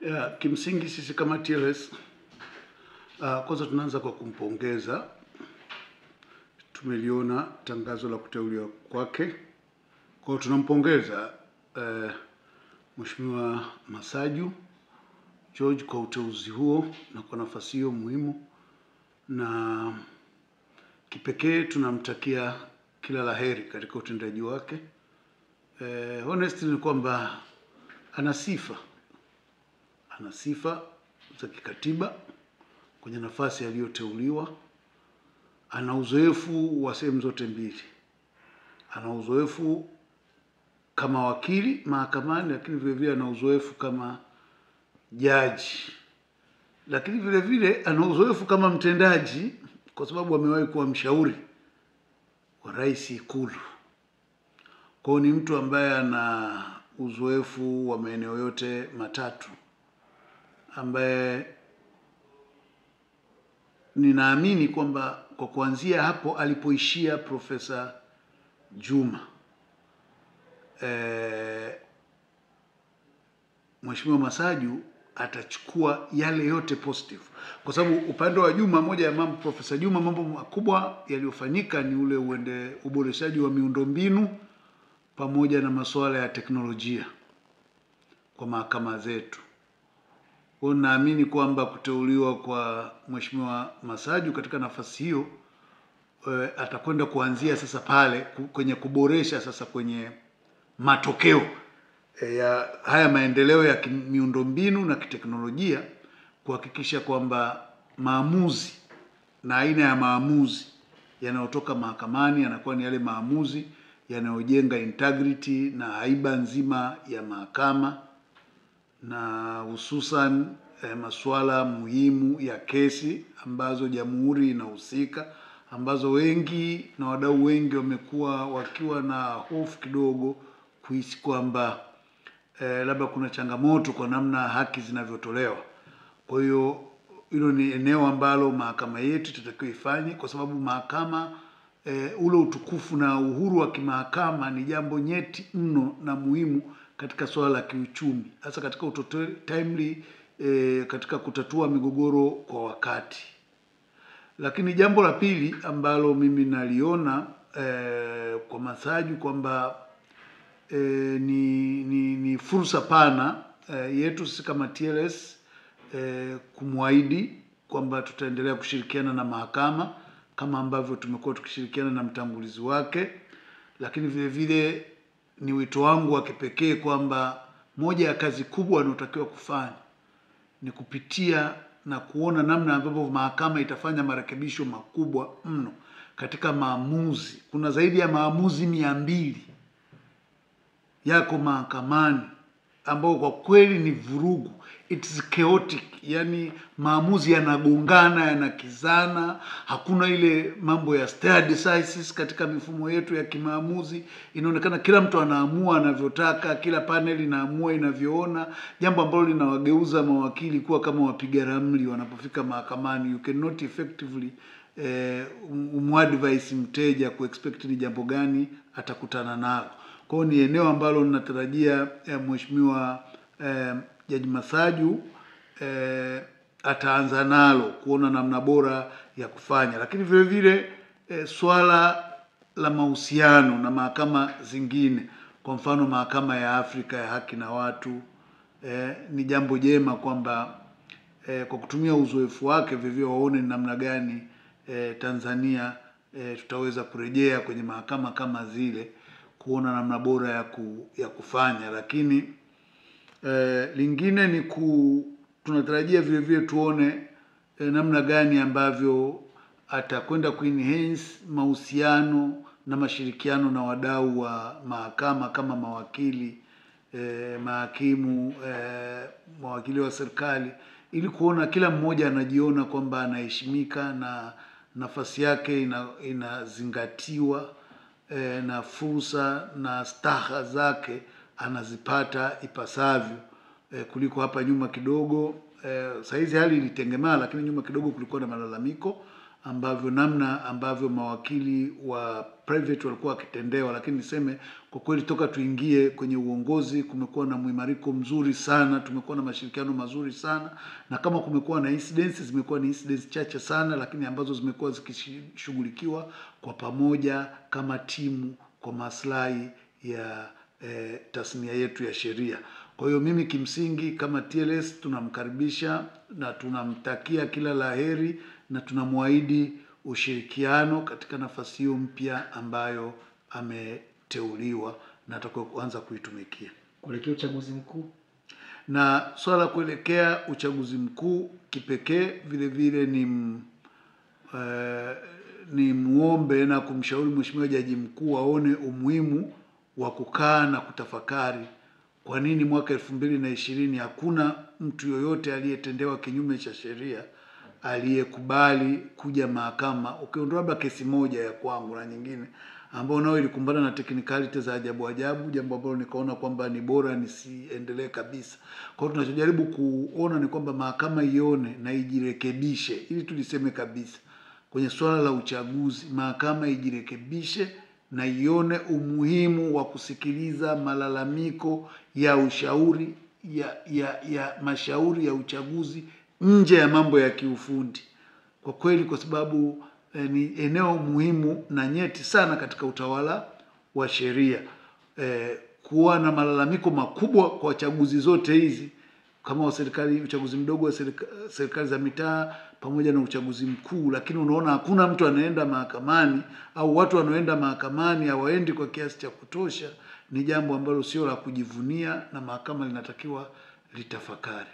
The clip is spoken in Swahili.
Ya, kimsingi sisi kama TLS kwanza tunaanza kwa kumpongeza. Tumeliona tangazo la kuteuliwa kwake. Kwa hiyo tunampongeza Mheshimiwa Masaju George kwa uteuzi huo na kwa nafasi hiyo muhimu, na kipekee tunamtakia kila laheri katika utendaji wake. Honestly ni kwamba ana sifa za kikatiba kwenye nafasi aliyoteuliwa. Ana uzoefu wa sehemu zote mbili. Ana uzoefu kama wakili mahakamani, lakini vile vile ana uzoefu kama jaji, lakini vile vile ana uzoefu kama mtendaji, kwa sababu amewahi kuwa mshauri wa rais Ikulu. Kwa hiyo ni mtu ambaye ana uzoefu wa maeneo yote matatu, ambaye ninaamini kwamba kwa kuanzia hapo alipoishia Profesa Juma, Mheshimiwa Masaju atachukua yale yote positive, kwa sababu upande wa Juma, moja ya mambo Profesa Juma, mambo makubwa yaliyofanyika ni ule uboreshaji wa miundombinu pamoja na masuala ya teknolojia kwa mahakama zetu. Kwa naamini kwamba kuteuliwa kwa Mheshimiwa Masaju katika nafasi hiyo atakwenda kuanzia sasa pale kwenye kuboresha sasa kwenye matokeo ya haya maendeleo ya miundombinu na kiteknolojia, kuhakikisha kwamba maamuzi na aina ya maamuzi yanayotoka mahakamani yanakuwa ni yale maamuzi yanayojenga integrity na haiba nzima ya mahakama, na hususan masuala muhimu ya kesi ambazo jamhuri inahusika, ambazo wengi na wadau wengi wamekuwa wakiwa na hofu kidogo kuhisi kwamba labda kuna changamoto kwa namna haki zinavyotolewa. Kwa hiyo hilo ni eneo ambalo mahakama yetu itatakiwa ifanye, kwa sababu mahakama ule utukufu na uhuru wa kimahakama ni jambo nyeti mno na muhimu katika swala la kiuchumi, hasa katika timely katika kutatua migogoro kwa wakati. Lakini jambo la pili ambalo mimi naliona kwa Masaju kwamba ni fursa pana yetu sisi kama TLS kumwahidi kwamba tutaendelea kushirikiana na mahakama kama ambavyo tumekuwa tukishirikiana na mtangulizi wake. Lakini vile vile ni wito wangu wa kipekee kwamba moja ya kazi kubwa anayotakiwa kufanya ni kupitia na kuona namna ambavyo mahakama itafanya marekebisho makubwa mno katika maamuzi. Kuna zaidi ya maamuzi 200 yako mahakamani ambao kwa kweli ni vurugu, it's chaotic, yani maamuzi yanagongana, yanakizana, hakuna ile mambo ya stare decisis katika mifumo yetu ya kimaamuzi. Inaonekana kila mtu anaamua anavyotaka, kila panel inaamua inavyoona, jambo ambalo linawageuza mawakili kuwa kama wapiga ramli wanapofika mahakamani. You cannot effectively umadvise mteja kuexpect ni jambo gani atakutana nalo. Kwa hiyo ni eneo ambalo ninatarajia Mheshimiwa Jaji Masaju ataanza nalo kuona namna bora ya kufanya. Lakini vile vile swala la mahusiano na mahakama zingine, kwa mfano mahakama ya Afrika ya haki na watu, ni jambo jema kwamba kwa kutumia uzoefu wake vile vile waone namna gani Tanzania tutaweza kurejea kwenye mahakama kama zile, kuona namna bora ya kufanya. Lakini lingine ni tunatarajia vile vile tuone namna gani ambavyo atakwenda kuenhance mahusiano na mashirikiano na wadau wa mahakama kama mawakili, mahakimu, mawakili wa serikali, ili kuona kila mmoja anajiona kwamba anaheshimika na nafasi yake inazingatiwa, na fursa na staha zake anazipata ipasavyo, kuliko hapa nyuma kidogo. Saizi hali ilitengemaa, lakini nyuma kidogo kulikuwa na malalamiko namna ambavyo mawakili wa private walikuwa wakitendewa, lakini niseme kwa kweli toka tuingie kwenye uongozi kumekuwa na muimariko mzuri sana, tumekuwa na mashirikiano mazuri sana, na kama kumekuwa na incidents zimekuwa ni incidents chache sana, lakini ambazo zimekuwa zikishughulikiwa kwa pamoja kama timu kwa maslahi ya tasnia yetu ya sheria. Kwa hiyo mimi kimsingi kama TLS tunamkaribisha na tunamtakia kila laheri na tunamwahidi ushirikiano katika nafasi hiyo mpya ambayo ameteuliwa na atakayoanza kuitumikia kuelekea uchaguzi mkuu. Na swala kuelekea uchaguzi mkuu kipekee vile vile ni muombe na kumshauri Mheshimiwa Jaji Mkuu aone umuhimu wa kukaa na kutafakari kwa nini mwaka 2020 hakuna mtu yoyote aliyetendewa kinyume cha sheria aliyekubali kuja mahakama, ukiondoa labda kesi moja ya kwangu na nyingine ambao nao ilikumbana na technicality za ajabu, jambo ambalo nikaona kwamba ni bora nisiendelee kabisa. Kwa hiyo tunachojaribu kuona ni kwamba mahakama ione na ijirekebishe, ili tuliseme kabisa kwenye swala la uchaguzi, mahakama ijirekebishe na ione umuhimu wa kusikiliza malalamiko ya ushauri ya mashauri ya uchaguzi nje ya mambo ya kiufundi. Kwa kweli kwa sababu ni eneo muhimu na nyeti sana katika utawala wa sheria. Kuwa na malalamiko makubwa kwa chaguzi zote hizi kama wa serikali, uchaguzi mdogo wa serikali za mitaa pamoja na uchaguzi mkuu, lakini unaona hakuna mtu anaenda mahakamani au watu wanaoenda mahakamani hawaendi kwa kiasi cha kutosha, ni jambo ambalo sio la kujivunia na mahakama linatakiwa litafakari.